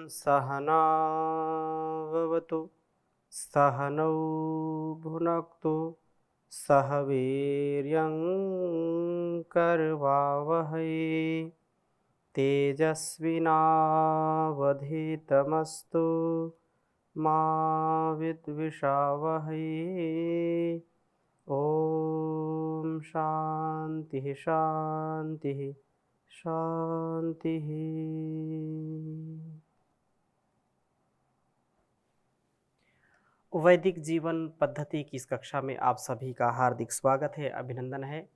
सहनाववतु सहनौ भुनक्तु सह वीर्यं करवावहै तेजस्विनावधीतमस्तु मा विद्विषावहै। ओम शांति शांति शांति। वैदिक जीवन पद्धति की इस कक्षा में आप सभी का हार्दिक स्वागत है, अभिनंदन है।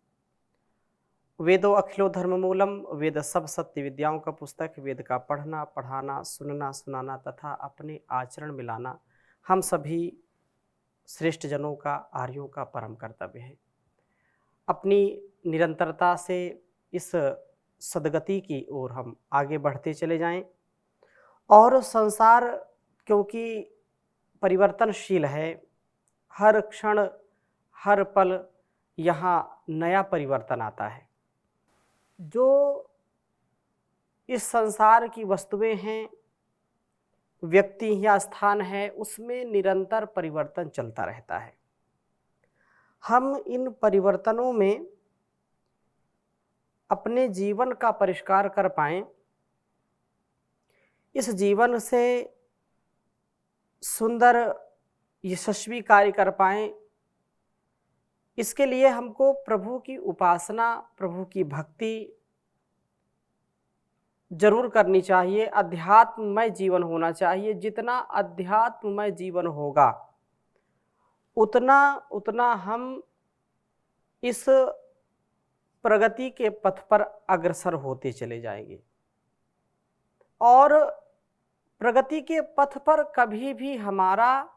वेदो अखिलो धर्म मूलम, वेद सब सत्य विद्याओं का पुस्तक। वेद का पढ़ना, पढ़ाना, सुनना, सुनाना तथा अपने आचरण में लाना हम सभी श्रेष्ठ जनों का, आर्यों का परम कर्तव्य है। अपनी निरंतरता से इस सद्गति की ओर हम आगे बढ़ते चले जाएं। और संसार क्योंकि परिवर्तनशील है, हर क्षण हर पल यहाँ नया परिवर्तन आता है। जो इस संसार की वस्तुएं हैं, व्यक्ति या स्थान है, उसमें निरंतर परिवर्तन चलता रहता है। हम इन परिवर्तनों में अपने जीवन का परिष्कार कर पाएं, इस जीवन से सुंदर यशस्वी कार्य कर पाएं, इसके लिए हमको प्रभु की उपासना, प्रभु की भक्ति जरूर करनी चाहिए। अध्यात्ममय जीवन होना चाहिए। जितना अध्यात्ममय जीवन होगा उतना उतना हम इस प्रगति के पथ पर अग्रसर होते चले जाएंगे। और प्रगति के पथ पर कभी भी हमारा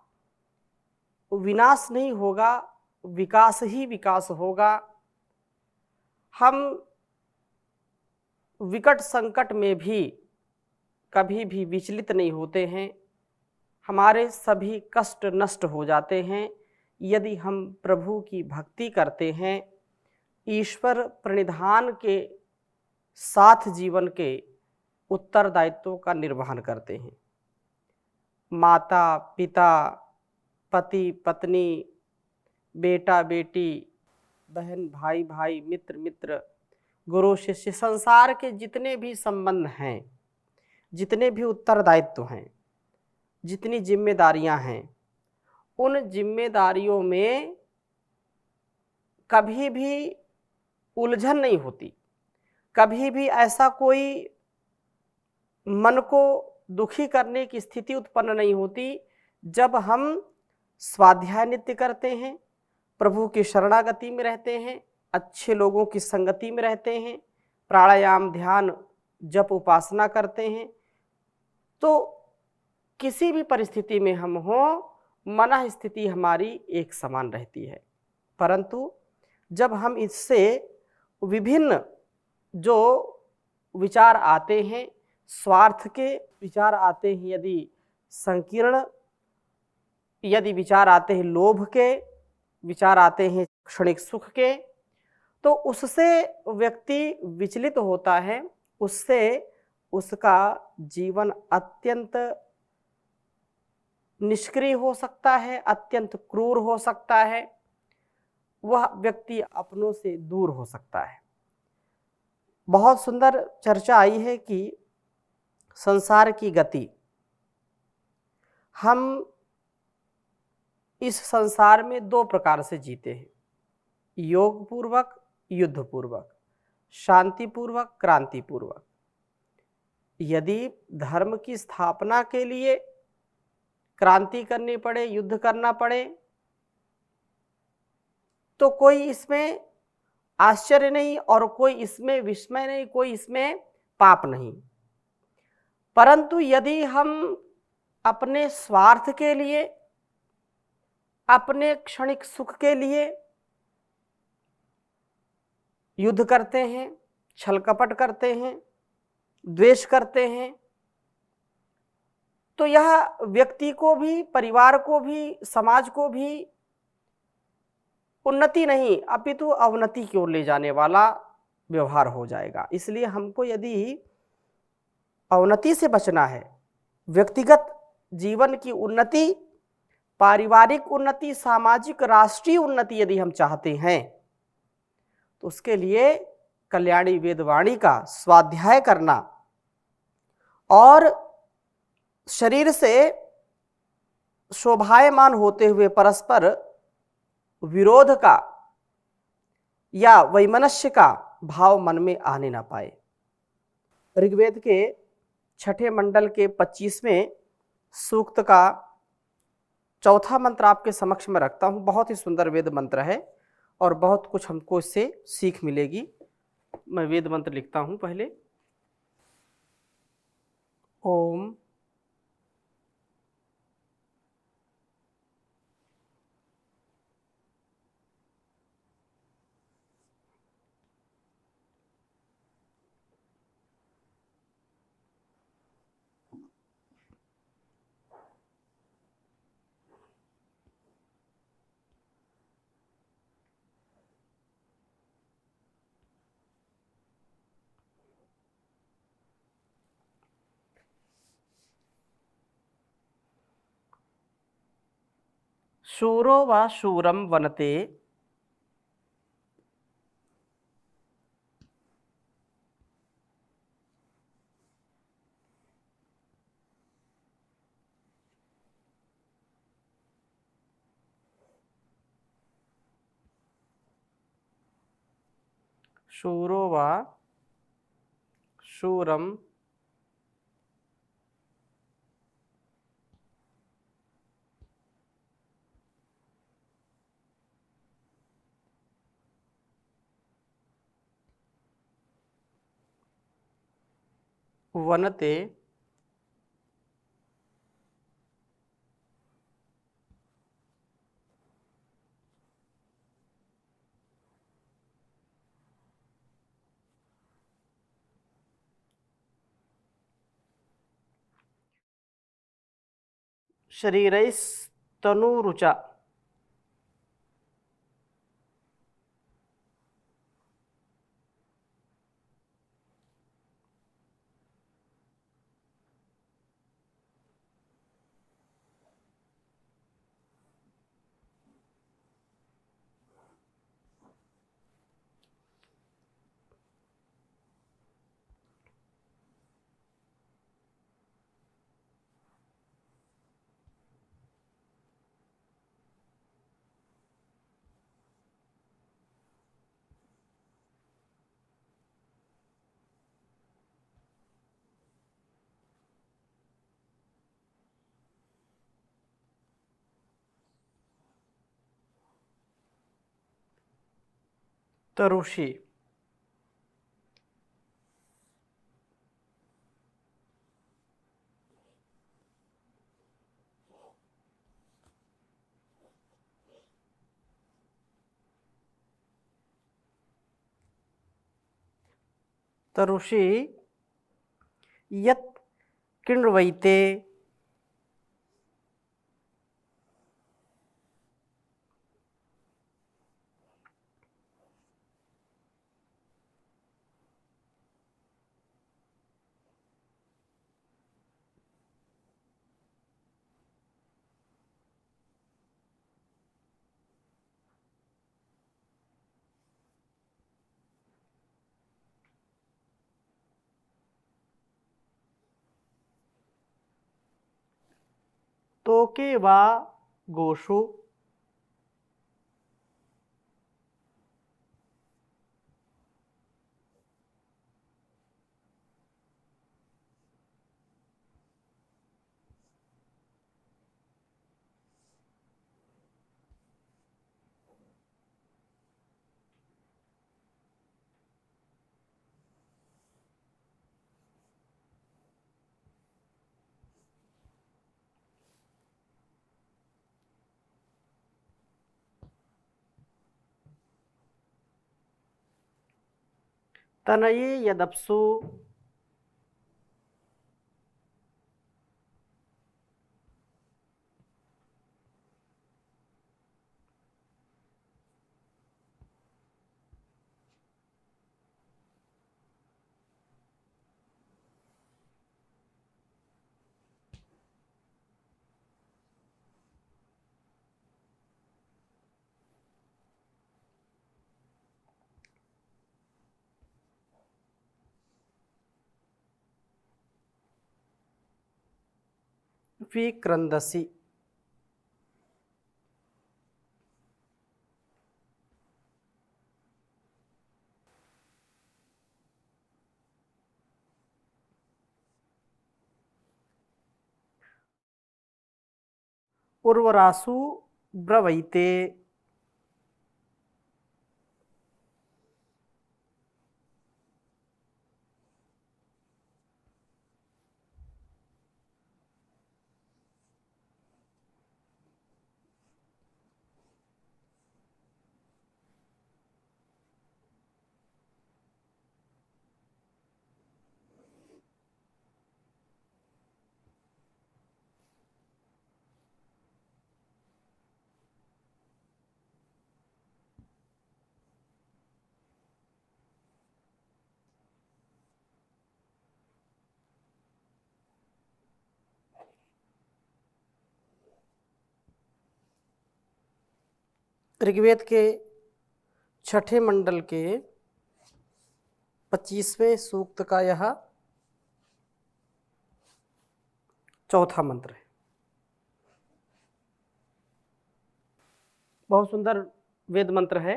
विनाश नहीं होगा, विकास ही विकास होगा। हम विकट संकट में भी कभी भी विचलित नहीं होते हैं। हमारे सभी कष्ट नष्ट हो जाते हैं यदि हम प्रभु की भक्ति करते हैं, ईश्वर प्रणिधान के साथ जीवन के उत्तरदायित्वों का निर्वहन करते हैं। माता पिता, पति पत्नी, बेटा बेटी, बहन भाई भाई, मित्र मित्र, गुरु शिष्य, संसार के जितने भी संबंध हैं, जितने भी उत्तरदायित्व हैं, जितनी जिम्मेदारियां हैं, उन जिम्मेदारियों में कभी भी उलझन नहीं होती। कभी भी ऐसा कोई मन को दुखी करने की स्थिति उत्पन्न नहीं होती जब हम स्वाध्याय नित्य करते हैं, प्रभु की शरणागति में रहते हैं, अच्छे लोगों की संगति में रहते हैं, प्राणायाम, ध्यान, जप, उपासना करते हैं। तो किसी भी परिस्थिति में हम हों, मन स्थिति हमारी एक समान रहती है। परंतु जब हम इससे विभिन्न जो विचार आते हैं, स्वार्थ के विचार आते हैं, यदि संकीर्ण, यदि विचार आते हैं लोभ के, विचार आते हैं क्षणिक सुख के, तो उससे व्यक्ति विचलित होता है। उससे उसका जीवन अत्यंत निष्क्रिय हो सकता है, अत्यंत क्रूर हो सकता है। वह व्यक्ति अपनों से दूर हो सकता है। बहुत सुंदर चर्चा आई है कि संसार की गति, हम इस संसार में दो प्रकार से जीते हैं, योग पूर्वक, युद्ध पूर्वक, शांति पूर्वक, क्रांति पूर्वक। यदि धर्म की स्थापना के लिए क्रांति करनी पड़े, युद्ध करना पड़े, तो कोई इसमें आश्चर्य नहीं और कोई इसमें विस्मय नहीं, कोई इसमें पाप नहीं। परंतु यदि हम अपने स्वार्थ के लिए, अपने क्षणिक सुख के लिए युद्ध करते हैं, छल कपट करते हैं, द्वेष करते हैं, तो यह व्यक्ति को भी, परिवार को भी, समाज को भी उन्नति नहीं अपितु अवनति की ओर ले जाने वाला व्यवहार हो जाएगा। इसलिए हमको यदि अवनति से बचना है, व्यक्तिगत जीवन की उन्नति, पारिवारिक उन्नति, सामाजिक राष्ट्रीय उन्नति यदि हम चाहते हैं तो उसके लिए कल्याणी वेदवाणी का स्वाध्याय करना और शरीर से शोभायमान होते हुए परस्पर विरोध का या वैमनस्य का भाव मन में आने ना पाए। ऋग्वेद के छठे मंडल के 25वें सूक्त का चौथा मंत्र आपके समक्ष में रखता हूं। बहुत ही सुंदर वेद मंत्र है और बहुत कुछ हमको इससे सीख मिलेगी। मैं वेद मंत्र लिखता हूं पहले। ओम शूरो वा शूरम वनते शूरो वा शूरम वनते शरीरैस्तनूरुचा तरुषि तरुषि यत् किण्वैते तोके वा गोषु तनये यदप्सु विक्रंदसि। उर्वरासु ब्रवीते। ऋग्वेद के छठे मंडल के 25वें सूक्त का यह चौथा मंत्र है। बहुत सुंदर वेद मंत्र है।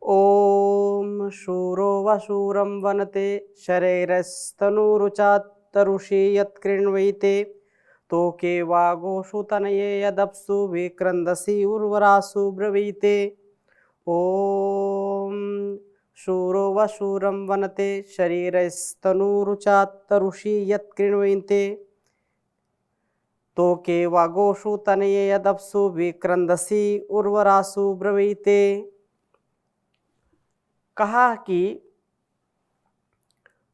ओम शूरो वशूरम वनते शरैरस्तनुरुचा तरुषि यत्कृण्वैते तोके वागोषु तनये यदप्सु विक्रंदसि उर्वरासु ब्रवीते। ओम शूरो वशूरम वनते शरीरस्तनुरुचा तरुषि यत्कृण्वैते तोके वागोषु तनये यदप्सु विक्रंदसि उर्वरासु ब्रवीते। कहा कि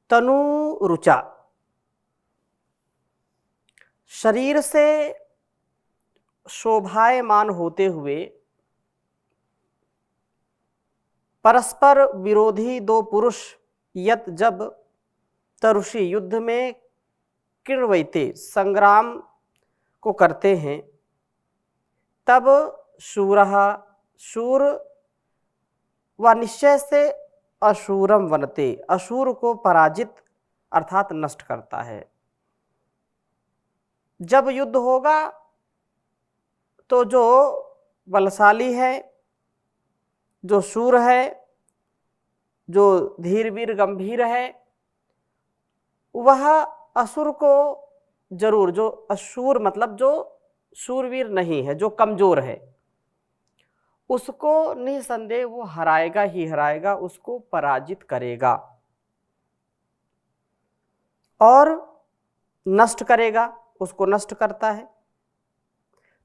तनु रुचा, शरीर से शोभायमान होते हुए परस्पर विरोधी दो पुरुष यत जब तरुषि युद्ध में कृण्वैते संग्राम को करते हैं, तब शूरः शूर व निश्चय से अशूरम वनते अशूर को पराजित अर्थात नष्ट करता है। जब युद्ध होगा तो जो बलशाली है, जो शूर है, जो धीर वीर गंभीर है, वह असुर को जरूर, जो अशूर मतलब जो शूरवीर नहीं है, जो कमजोर है, उसको निसंदेह वो हराएगा ही हराएगा, उसको पराजित करेगा और नष्ट करेगा, उसको नष्ट करता है।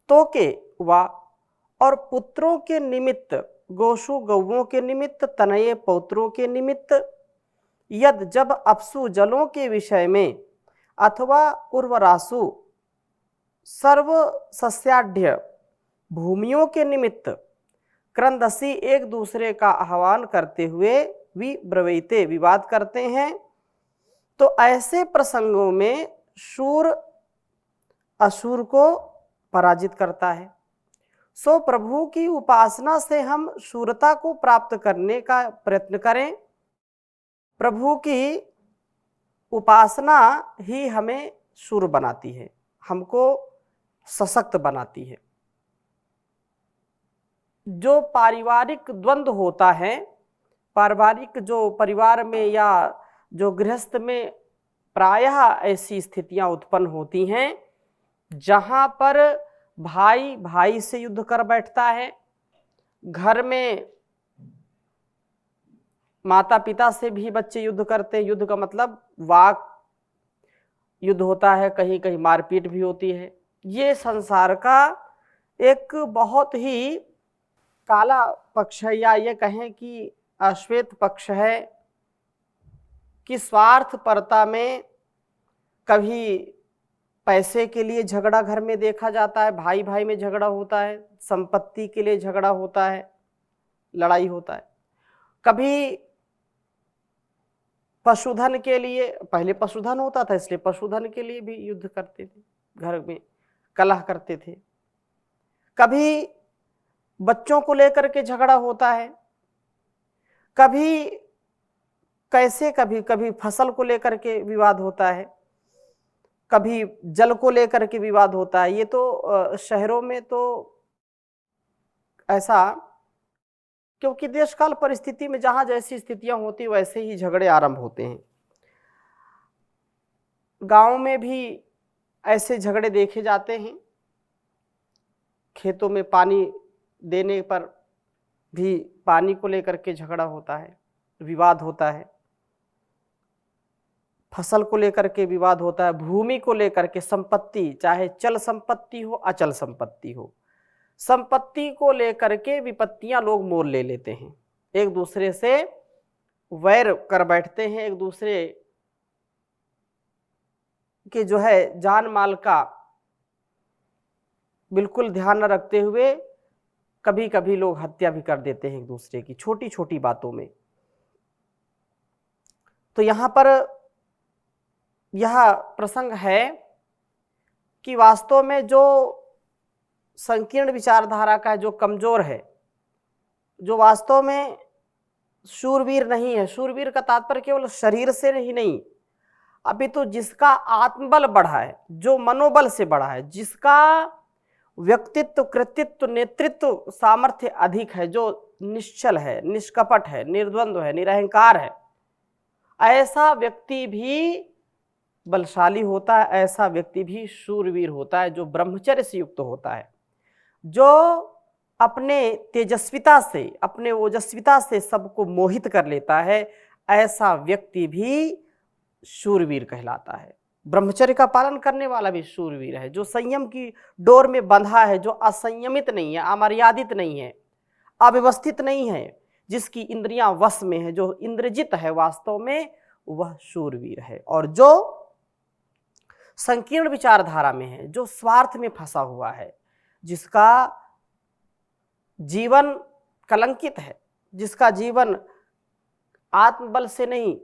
तो के वा और पुत्रों के निमित्त, गोशु गौओं के निमित्त, तनये पौत्रों के निमित्त, यद जब अपसु जलों के विषय में, अथवा उर्वरासु सर्व सस्याढ्य भूमियों के निमित्त, क्रंदसी एक दूसरे का आह्वान करते हुए विब्रवीते विवाद करते हैं, तो ऐसे प्रसंगों में शूर असुर को पराजित करता है। सो प्रभु की उपासना से हम शूरता को प्राप्त करने का प्रयत्न करें। प्रभु की उपासना ही हमें शूर बनाती है, हमको सशक्त बनाती है। जो पारिवारिक द्वंद्व होता है, पारिवारिक जो परिवार में या जो गृहस्थ में प्रायः ऐसी स्थितियां उत्पन्न होती हैं जहां पर भाई भाई से युद्ध कर बैठता है, घर में माता पिता से भी बच्चे युद्ध करते हैं। युद्ध का मतलब वाक युद्ध होता है, कहीं कहीं मारपीट भी होती है। ये संसार का एक बहुत ही काला पक्ष है, या ये कहें कि अश्वेत पक्ष है, कि स्वार्थपरता में कभी पैसे के लिए झगड़ा घर में देखा जाता है, भाई भाई में झगड़ा होता है, संपत्ति के लिए झगड़ा होता है, लड़ाई होता है। कभी पशुधन के लिए, पहले पशुधन होता था इसलिए पशुधन के लिए भी युद्ध करते थे, घर में कलह करते थे। कभी बच्चों को लेकर के झगड़ा होता है, कभी कैसे, कभी कभी फसल को लेकर के विवाद होता है। कभी जल को लेकर के विवाद होता है। ये तो शहरों में तो ऐसा, क्योंकि देश काल परिस्थिति में जहाँ जैसी स्थितियां होती वैसे ही झगड़े आरंभ होते हैं। गांव में भी ऐसे झगड़े देखे जाते हैं। खेतों में पानी देने पर भी पानी को लेकर के झगड़ा होता है, विवाद होता है। फसल को लेकर के विवाद होता है, भूमि को लेकर के, संपत्ति, चाहे चल संपत्ति हो अचल संपत्ति हो, संपत्ति को लेकर के विपत्तियां लोग मोल ले लेते हैं, एक दूसरे से वैर कर बैठते हैं, एक दूसरे के जो है जान माल का बिल्कुल ध्यान न रखते हुए कभी कभी लोग हत्या भी कर देते हैं एक दूसरे की छोटी छोटी बातों में। तो यहाँ पर यह प्रसंग है कि वास्तव में जो संकीर्ण विचारधारा का है, जो कमजोर है, जो वास्तव में शूरवीर नहीं है, शूरवीर का तात्पर्य केवल शरीर से नहीं, अभी तो जिसका आत्मबल बढ़ा है, जो मनोबल से बढ़ा है, जिसका व्यक्तित्व, कृतित्व, नेतृत्व सामर्थ्य अधिक है, जो निश्चल है, निष्कपट है, निर्द्वंद्व है, निरहंकार है, ऐसा व्यक्ति भी बलशाली होता है, ऐसा व्यक्ति भी शूरवीर होता है, जो ब्रह्मचर्य से युक्त होता है, जो अपने तेजस्विता से, अपने ओजस्विता से सबको मोहित कर लेता है, ऐसा व्यक्ति भी शूरवीर कहलाता है। ब्रह्मचर्य का पालन करने वाला भी शूरवीर है, जो संयम की डोर में बंधा है, जो असंयमित नहीं है, अमर्यादित नहीं है, अव्यवस्थित नहीं है, जिसकी इंद्रियां वश में है, जो इंद्रजित है, वास्तव में वह शूरवीर है। और जो संकीर्ण विचारधारा में है, जो स्वार्थ में फंसा हुआ है, जिसका जीवन कलंकित है, जिसका जीवन आत्मबल से नहीं,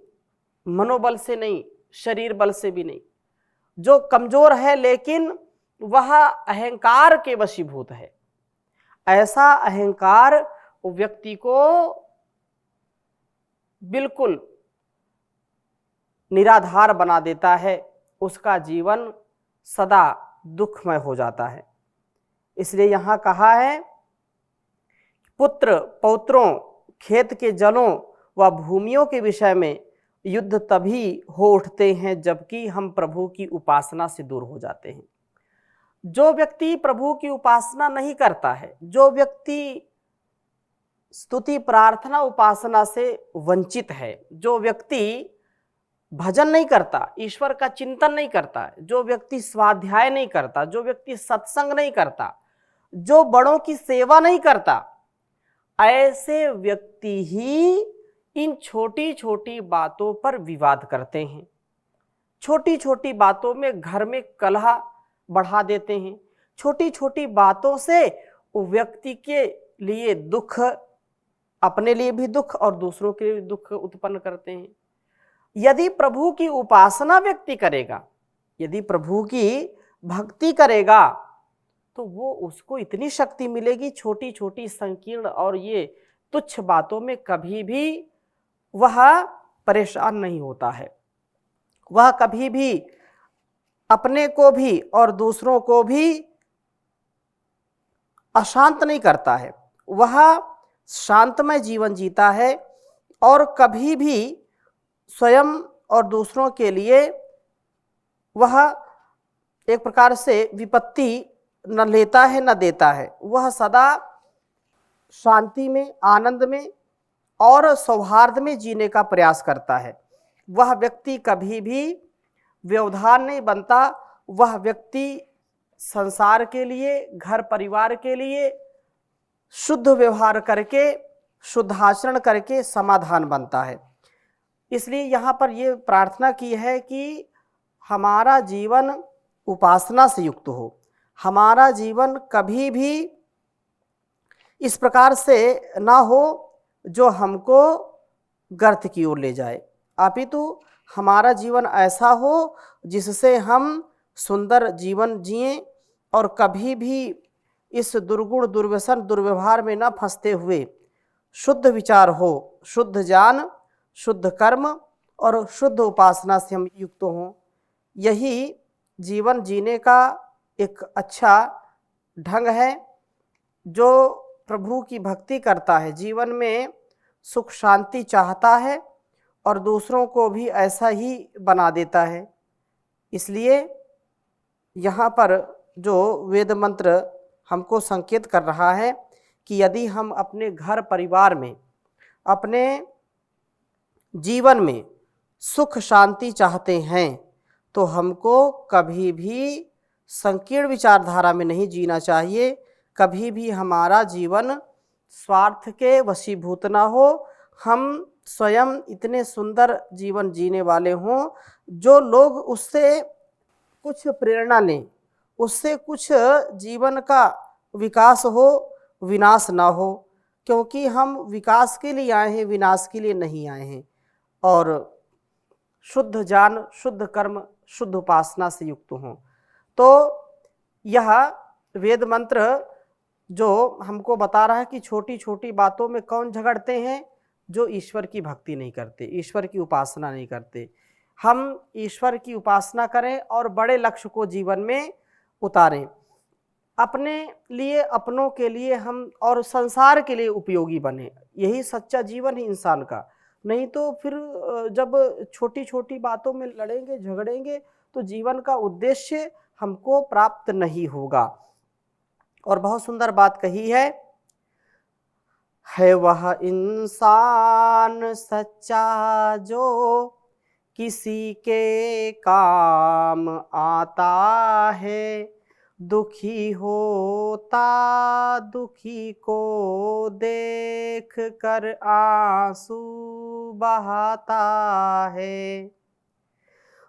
मनोबल से नहीं, शरीर बल से भी नहीं, जो कमजोर है लेकिन वह अहंकार के वशीभूत है, ऐसा अहंकार व्यक्ति को बिल्कुल निराधार बना देता है, उसका जीवन सदा दुखमय हो जाता है। इसलिए यहाँ कहा है, पुत्र पौत्रों, खेत के जलों व भूमियों के विषय में युद्ध तभी हो उठते हैं जबकि हम प्रभु की उपासना से दूर हो जाते हैं। जो व्यक्ति प्रभु की उपासना नहीं करता है, जो व्यक्ति स्तुति प्रार्थना उपासना से वंचित है, जो व्यक्ति भजन नहीं करता, ईश्वर का चिंतन नहीं करता, जो व्यक्ति स्वाध्याय नहीं करता, जो व्यक्ति सत्संग नहीं करता, जो बड़ों की सेवा नहीं करता, ऐसे व्यक्ति ही इन छोटी छोटी बातों पर विवाद करते हैं, छोटी छोटी बातों में घर में कलह बढ़ा देते हैं, छोटी छोटी बातों से व्यक्ति के लिए दुख, अपने लिए भी दुख और दूसरों के लिए भी दुख उत्पन्न करते हैं। यदि प्रभु की उपासना व्यक्ति करेगा, यदि प्रभु की भक्ति करेगा, तो वो उसको इतनी शक्ति मिलेगी, छोटी छोटी संकीर्ण और ये तुच्छ बातों में कभी भी वह परेशान नहीं होता है, वह कभी भी अपने को भी और दूसरों को भी अशांत नहीं करता है, वह शांतमय जीवन जीता है और कभी भी स्वयं और दूसरों के लिए वह एक प्रकार से विपत्ति न लेता है न देता है, वह सदा शांति में, आनंद में और सौहार्द में जीने का प्रयास करता है। वह व्यक्ति कभी भी व्यवधान नहीं बनता, वह व्यक्ति संसार के लिए, घर परिवार के लिए शुद्ध व्यवहार करके, शुद्ध आचरण करके समाधान बनता है। इसलिए यहाँ पर ये प्रार्थना की है कि हमारा जीवन उपासना से युक्त हो, हमारा जीवन कभी भी इस प्रकार से ना हो जो हमको गर्त की ओर ले जाए, अपितु हमारा जीवन ऐसा हो जिससे हम सुंदर जीवन जिएं और कभी भी इस दुर्गुण, दुर्व्यसन, दुर्व्यवहार में न फंसते हुए शुद्ध विचार हो, शुद्ध ज्ञान, शुद्ध कर्म और शुद्ध उपासना से हम युक्त हों। यही जीवन जीने का एक अच्छा ढंग है। जो प्रभु की भक्ति करता है, जीवन में सुख शांति चाहता है और दूसरों को भी ऐसा ही बना देता है। इसलिए यहाँ पर जो वेद मंत्र हमको संकेत कर रहा है कि यदि हम अपने घर परिवार में, अपने जीवन में सुख शांति चाहते हैं तो हमको कभी भी संकीर्ण विचारधारा में नहीं जीना चाहिए। कभी भी हमारा जीवन स्वार्थ के वशीभूत ना हो। हम स्वयं इतने सुंदर जीवन जीने वाले हों जो लोग उससे कुछ प्रेरणा लें, उससे कुछ जीवन का विकास हो, विनाश ना हो। क्योंकि हम विकास के लिए आए हैं, विनाश के लिए नहीं आए हैं। और शुद्ध ज्ञान, शुद्ध कर्म, शुद्ध उपासना से युक्त हों। तो यह वेद मंत्र जो हमको बता रहा है कि छोटी छोटी बातों में कौन झगड़ते हैं, जो ईश्वर की भक्ति नहीं करते, ईश्वर की उपासना नहीं करते। हम ईश्वर की उपासना करें और बड़े लक्ष्य को जीवन में उतारें, अपने लिए, अपनों के लिए हम और संसार के लिए उपयोगी बने। यही सच्चा जीवन है इंसान का। नहीं तो फिर जब छोटी छोटी बातों में लड़ेंगे, झगड़ेंगे तो जीवन का उद्देश्य हमको प्राप्त नहीं होगा। और बहुत सुंदर बात कही है वह इंसान सच्चा जो किसी के काम आता है, दुखी होता दुखी को देख कर आंसू बहाता है।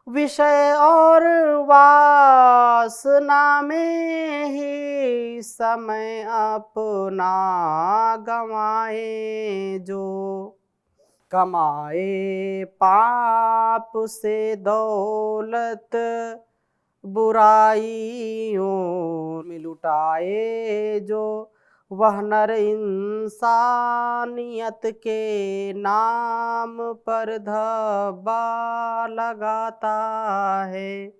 विषय और वासना में ही समय अपना गंवाए जो, कमाए पाप से दौलत बुराइयों में लुटाए जो, वह नर इंसानियत के नाम पर धब्बा लगाता है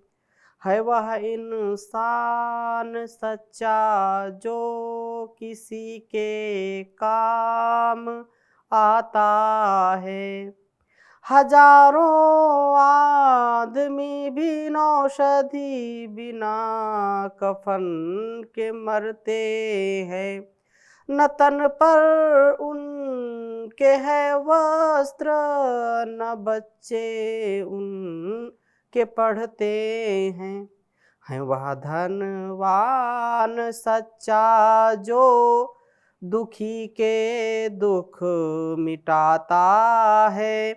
वह इंसान सच्चा जो किसी के काम आता है। हजारों आदमी बिन औषधि बिना कफन के मरते हैं, न तन पर उनके है वस्त्र, न बच्चे उनके पढ़ते हैं वह धनवान सच्चा जो दुखी के दुख मिटाता है,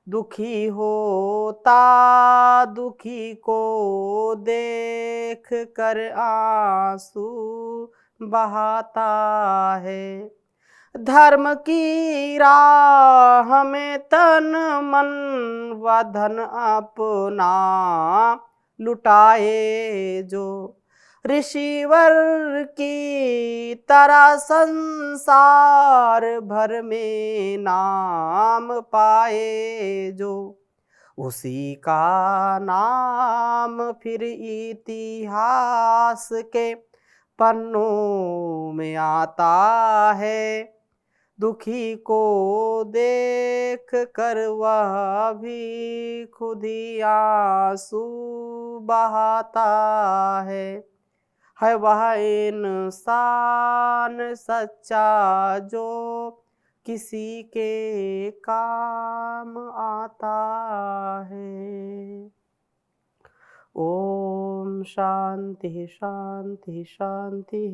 दुखी होता दुखी को देख कर आंसू बहाता है। धर्म की राह में तन मन व धन अपना लुटाए जो, ऋषिवर की तरह संसार भर में नाम पाए जो, उसी का नाम फिर इतिहास के पन्नों में आता है। दुखी को देख कर वह भी खुद ही आंसू बहाता है वह इंसान सच्चा जो किसी के काम आता है। ओम शांति शांति शांति।